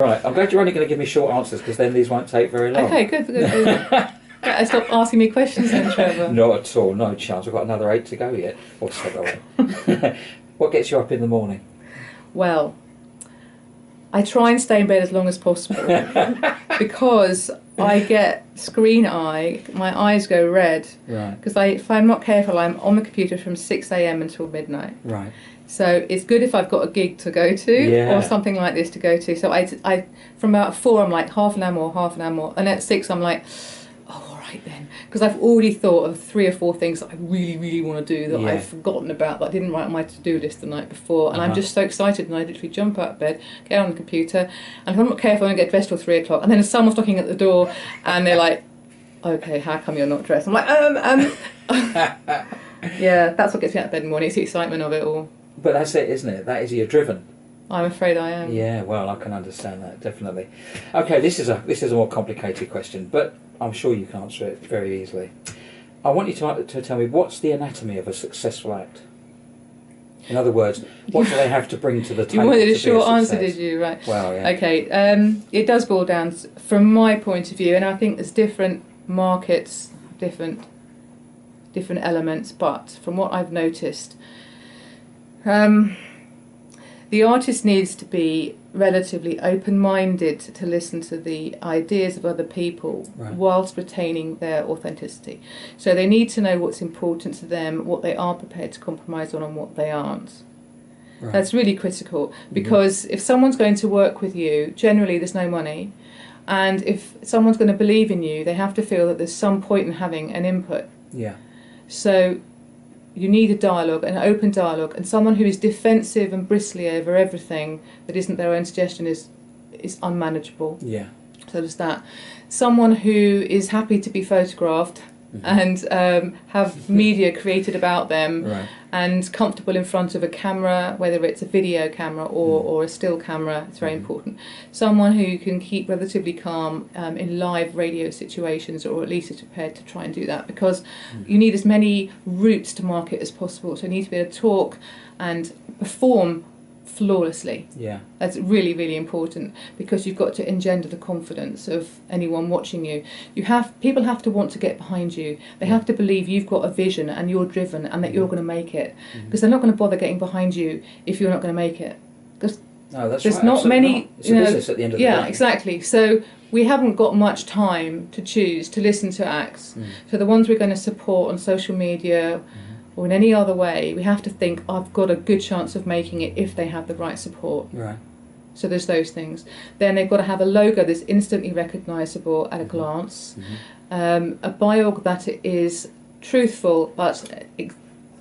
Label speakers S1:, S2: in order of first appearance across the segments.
S1: Right, I'm glad you're only going to give me short answers, because then these won't take very long.
S2: Okay, good. Stop asking me questions then, Trevor.
S1: Not at all, no chance. I've got another 8 to go yet. Or 7. What gets you up in the morning?
S2: Well, I try and stay in bed as long as possible because I get screen eye. My eyes go red.
S1: Right.
S2: Because if I'm not careful, I'm on the computer from 6 a.m. until midnight.
S1: Right.
S2: So it's good if I've got a gig to go to or something like this to go to. So I from about 4, I'm like half an hour more. And at 6, I'm like, oh, all right then. Because I've already thought of 3 or 4 things that I really, really want to do that I've forgotten about, that I didn't write on my to-do list the night before. And I'm just so excited, and I literally jump out of bed, get on the computer, and if I'm not careful, I don't get dressed till 3 o'clock. And then someone's knocking at the door, and they're like, okay, how come you're not dressed? I'm like, yeah, that's what gets me out of bed in the morning. It's the excitement of it all.
S1: But that's it, isn't it? That is, you're driven.
S2: I'm afraid I am.
S1: Yeah, well, I can understand that, definitely. Okay, this is a more complicated question, but I'm sure you can answer it very easily. I want you to tell me, what's the anatomy of a successful act? In other words, what do they have to bring to the table?
S2: You wanted a short answer, did you? Right.
S1: Well, yeah.
S2: Okay, it does boil down, from my point of view, and I think there's different markets, different elements, but from what I've noticed, the artist needs to be relatively open-minded to listen to the ideas of other people whilst retaining their authenticity. So they need to know what's important to them, what they are prepared to compromise on, and what they aren't. Right. That's really critical, because if someone's going to work with you, generally there's no money, and if someone's going to believe in you, they have to feel that there's some point in having an input.
S1: Yeah. So
S2: you need a dialogue, an open dialogue, and someone who is defensive and bristly over everything that isn't their own suggestion is unmanageable.
S1: Yeah.
S2: So there's that. Someone who is happy to be photographed and have media created about them and comfortable in front of a camera, whether it's a video camera or a still camera, it's very important. Someone who can keep relatively calm in live radio situations, or at least is prepared to try and do that, because you need as many routes to market as possible. So you need to be able to talk and perform flawlessly.
S1: Yeah.
S2: That's really, really important, because you've got to engender the confidence of anyone watching you. People have to want to get behind you. They have to believe you've got a vision and you're driven and that you're going to make it. Because they're not going to bother getting behind you if you're not going to make it. Because there's not many.
S1: It's a business at the end of the day.
S2: Yeah, exactly. So we haven't got much time to choose to listen to acts. So the ones we're going to support on social media or in any other way, we have to think, I've got a good chance of making it if they have the right support.
S1: Right.
S2: So there's those things. Then they've got to have a logo that's instantly recognisable at a glance, a biog that is truthful but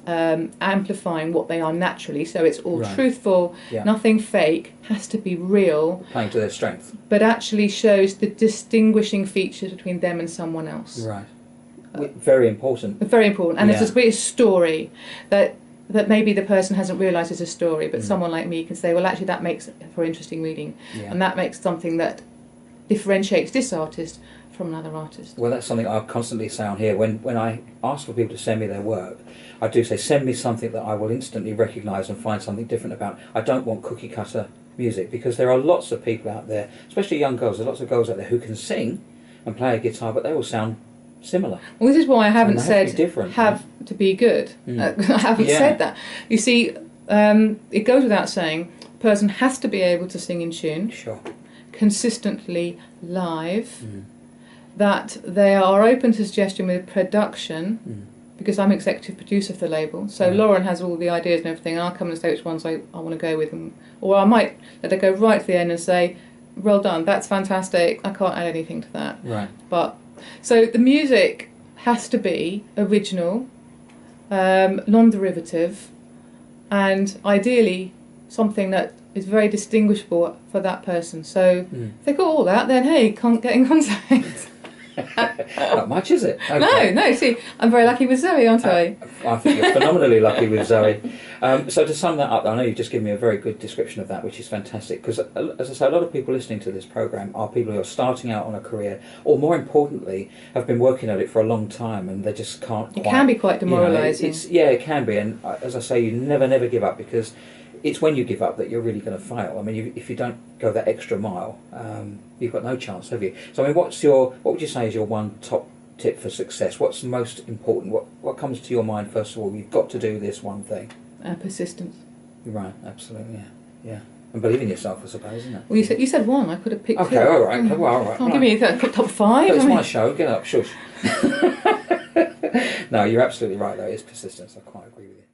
S2: amplifying what they are naturally, so it's all truthful, nothing fake, has to be real.
S1: Playing to their strength.
S2: But actually shows the distinguishing features between them and someone else.
S1: Right. Very important.
S2: Very important. And there's a story that maybe the person hasn't realised is a story, but someone like me can say, well, actually that makes for interesting reading. Yeah. And that makes something that differentiates this artist from another artist.
S1: Well, that's something I constantly say on here. When I ask for people to send me their work, I do say, send me something that I will instantly recognise and find something different about. I don't want cookie cutter music, because there are lots of people out there, especially young girls, there are lots of girls out there who can sing and play a guitar, but they all sound similar.
S2: Well, this is why I haven't said
S1: have
S2: to be good. I haven't said that. You see, it goes without saying, a person has to be able to sing in tune, consistently live, that they are open to suggestion with production, because I'm executive producer for the label, so Lauren has all the ideas and everything, and I'll come and say which ones I want to go with, or I might let her go right to the end and say, well done, that's fantastic, I can't add anything to that.
S1: Right.
S2: But so the music has to be original, non-derivative, and ideally something that is very distinguishable for that person. So if they got all that, then hey, can't get in contact.
S1: Not much, is it? Okay.
S2: No. See, I'm very lucky with Zoe, aren't I?
S1: I think you're phenomenally lucky with Zoe. So to sum that up, I know you've just given me a very good description of that, which is fantastic, because as I say, a lot of people listening to this programme are people who are starting out on a career, or more importantly, have been working at it for a long time, and they just can't.
S2: It can be quite demoralising.
S1: It can be, and as I say, you never give up, because it's when you give up that you're really going to fail. I mean, if you don't go that extra mile, you've got no chance, have you? So I mean, what would you say is your one top tip for success? What's most important? What comes to your mind first of all? You've got to do this one thing.
S2: Persistence.
S1: Right, absolutely, yeah. And believe in yourself, I suppose, isn't it?
S2: Well, you said one. I could have picked two.
S1: Okay, all right. Well, all right.
S2: Can't give me top five.
S1: It's my show. Get up, shush. No, you're absolutely right. Though, it's persistence. I quite agree with you.